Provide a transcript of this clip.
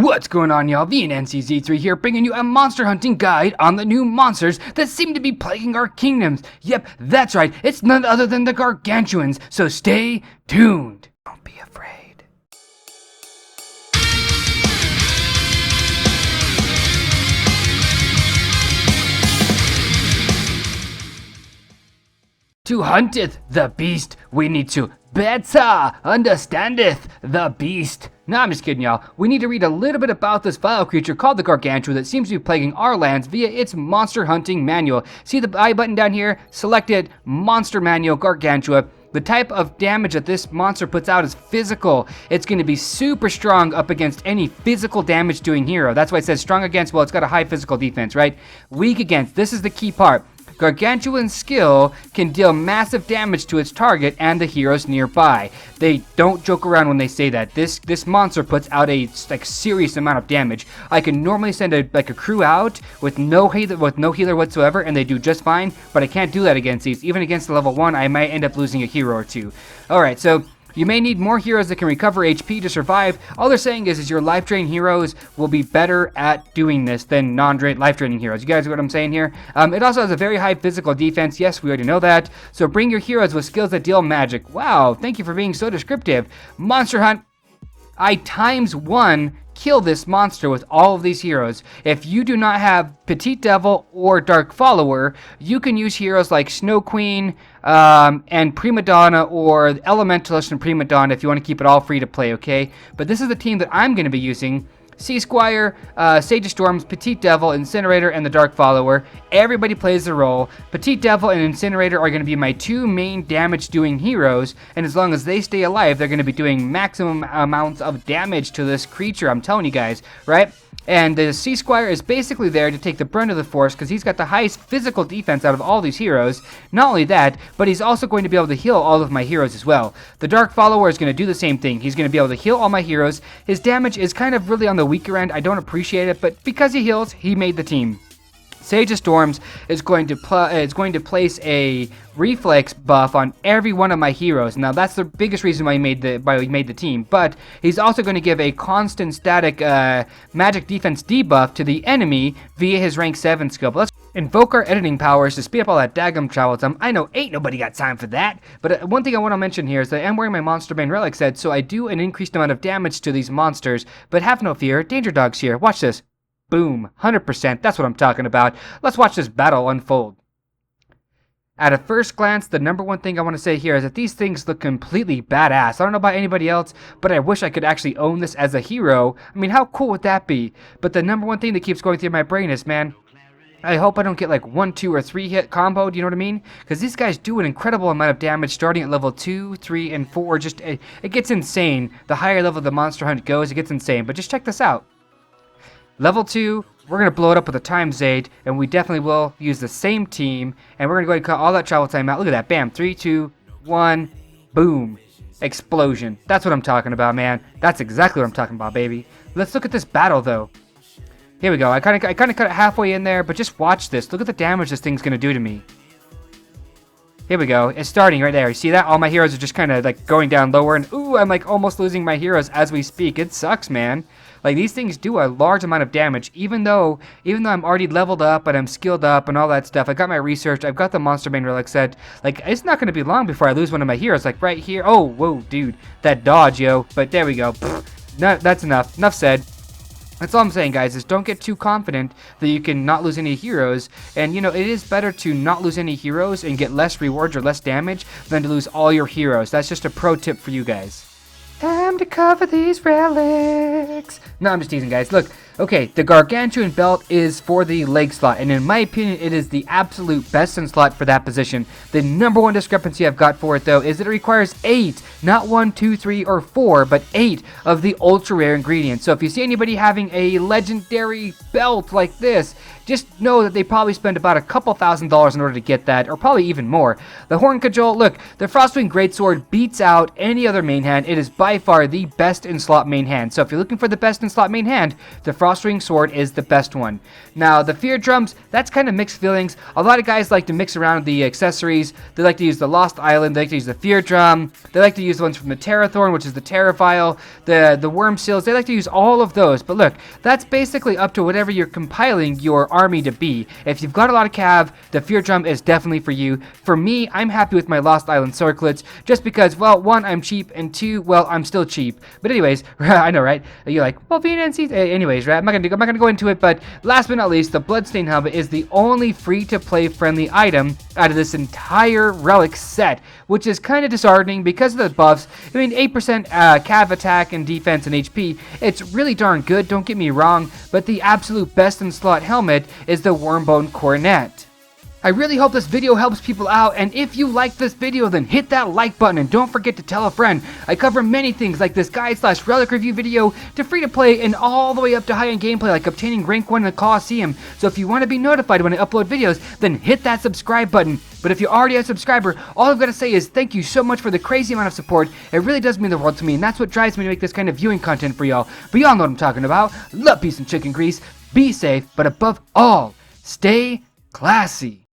What's going on, y'all? VNNCZ3 here, bringing you a monster hunting guide on the new monsters that seem to be plaguing our kingdoms. Yep, that's right, it's none other than the Gargantuans, so stay tuned. Don't be afraid. To hunteth the beast, we need to better understandeth the beast. Nah, I'm just kidding, y'all. We need to read a little bit about this vile creature called the Gargantua that seems to be plaguing our lands via its monster hunting manual. See the I button down here? Select it, Monster Manual Gargantua. The type of damage that this monster puts out is physical. It's going to be super strong up against any physical damage doing hero. That's why it says strong against, well, it's got a high physical defense, right? Weak against, this is the key part. Gargantuan's skill can deal massive damage to its target and the heroes nearby. They don't joke around when they say that. This monster puts out a serious amount of damage. I can normally send a crew out with no healer whatsoever, and they do just fine. But I can't do that against these. Even against the level 1, I might end up losing a hero or two. All right, so you may need more heroes that can recover HP to survive. All they're saying is your life drain heroes will be better at doing this than life draining heroes. You guys know what I'm saying here? It also has a very high physical defense. Yes, we already know that. So bring your heroes with skills that deal magic. Wow, thank you for being so descriptive. Monster Hunt, I ×1 kill this monster with all of these heroes. If you do not have Petite Devil or Dark Follower, you can use heroes like Snow Queen and Prima Donna, or Elementalist and Prima Donna if you want to keep it all free to play, okay? But this is the team that I'm going to be using. Sea Squire, Sage of Storms, Petite Devil, Incinerator, and the Dark Follower. Everybody plays the role. Petite Devil and Incinerator are going to be my two main damage-doing heroes, and as long as they stay alive, they're going to be doing maximum amounts of damage to this creature, I'm telling you guys, right? And the Sea Squire is basically there to take the brunt of the force because he's got the highest physical defense out of all these heroes. Not only that, but he's also going to be able to heal all of my heroes as well. The Dark Follower is going to do the same thing. He's going to be able to heal all my heroes. His damage is kind of really on the weaker end. I don't appreciate it, but because he heals, he made the team. Sage of Storms is going to place a reflex buff on every one of my heroes. Now that's the biggest reason why he made the team. But he's also going to give a constant static magic defense debuff to the enemy via his rank 7 skill. But let's invoke our editing powers to speed up all that daggum travel time. I know ain't nobody got time for that. But one thing I want to mention here is that I'm wearing my Monster Bane Relic set, so I do an increased amount of damage to these monsters. But have no fear, Danger Dog's here. Watch this. Boom, 100%, that's what I'm talking about. Let's watch this battle unfold. At a first glance, the number one thing I want to say here is that these things look completely badass. I don't know about anybody else, but I wish I could actually own this as a hero. I mean, how cool would that be? But the number one thing that keeps going through my brain is, man, I hope I don't get like 1, 2, or 3 hit combo, do you know what I mean? Because these guys do an incredible amount of damage starting at level 2, 3, and 4. Just, it gets insane. The higher level the Monster Hunt goes, it gets insane. But just check this out. Level 2, we're going to blow it up with a ×8, and we definitely will use the same team, and we're going to go ahead and cut all that travel time out. Look at that, bam, 3, 2, 1, boom, explosion. That's what I'm talking about, man. That's exactly what I'm talking about, baby. Let's look at this battle, though. Here we go. I kind of cut it halfway in there, but just watch this. Look at the damage this thing's going to do to me. Here we go. It's starting right there. You see that? All my heroes are just kind of like going down lower, and ooh, I'm like almost losing my heroes as we speak. It sucks, man. Like, these things do a large amount of damage, even though I'm already leveled up and I'm skilled up and all that stuff. I got my research. I've got the Monster Bane Relic set. Like, it's not going to be long before I lose one of my heroes. Like, right here. Oh, whoa, dude. That dodge, yo. But there we go. No, that's enough. Enough said. That's all I'm saying, guys, is don't get too confident that you can not lose any heroes. And, you know, it is better to not lose any heroes and get less rewards or less damage than to lose all your heroes. That's just a pro tip for you guys. Time to cover these relics. No, I'm just teasing, guys. Look, okay, the Gargantuan belt is for the leg slot, and in my opinion, it is the absolute best in slot for that position. The number one discrepancy I've got for it, though, is that it requires 8, not 1, 2, 3, or 4, but 8 of the ultra rare ingredients. So if you see anybody having a legendary belt like this, just know that they probably spend about a couple $1,000s in order to get that, or probably even more. The Horn Cajole, look, the Frostwing Greatsword beats out any other main hand. It is by far the best in slot main hand. So if you're looking for the best in slot main hand, the Frostwing Sword is the best one. Now, the Fear Drums, that's kind of mixed feelings. A lot of guys like to mix around the accessories. They like to use the Lost Island, they like to use the Fear Drum, they like to use the ones from the Terrathorn, which is the Terrafile, the Worm Seals, they like to use all of those. But look, that's basically up to whatever you're compiling your army to be. If you've got a lot of cav, the Fear Drum is definitely for you. For me, I'm happy with my Lost Island Circlets, just because, well, one, I'm cheap, and two, well, I'm still cheap. But anyways, I know, right? You're like, well, VNC, anyways, right? I'm not gonna go into it, but last but not least, the Bloodstain Helmet is the only free-to-play friendly item out of this entire Relic set, which is kind of disheartening because of the buffs. I mean, 8% cav attack and defense and HP, it's really darn good, don't get me wrong, but the absolute best in slot helmet is the Wormbone Coronet. I really hope this video helps people out, and if you like this video, then hit that like button and don't forget to tell a friend. I cover many things like this guide/relic review video to free to play and all the way up to high-end gameplay like obtaining rank 1 in the Coliseum. So if you want to be notified when I upload videos, then hit that subscribe button. But if you're already a subscriber, all I've got to say is thank you so much for the crazy amount of support. It really does mean the world to me, and that's what drives me to make this kind of viewing content for y'all. But y'all know what I'm talking about. Love, peace, and chicken grease. Be safe, but above all, stay classy.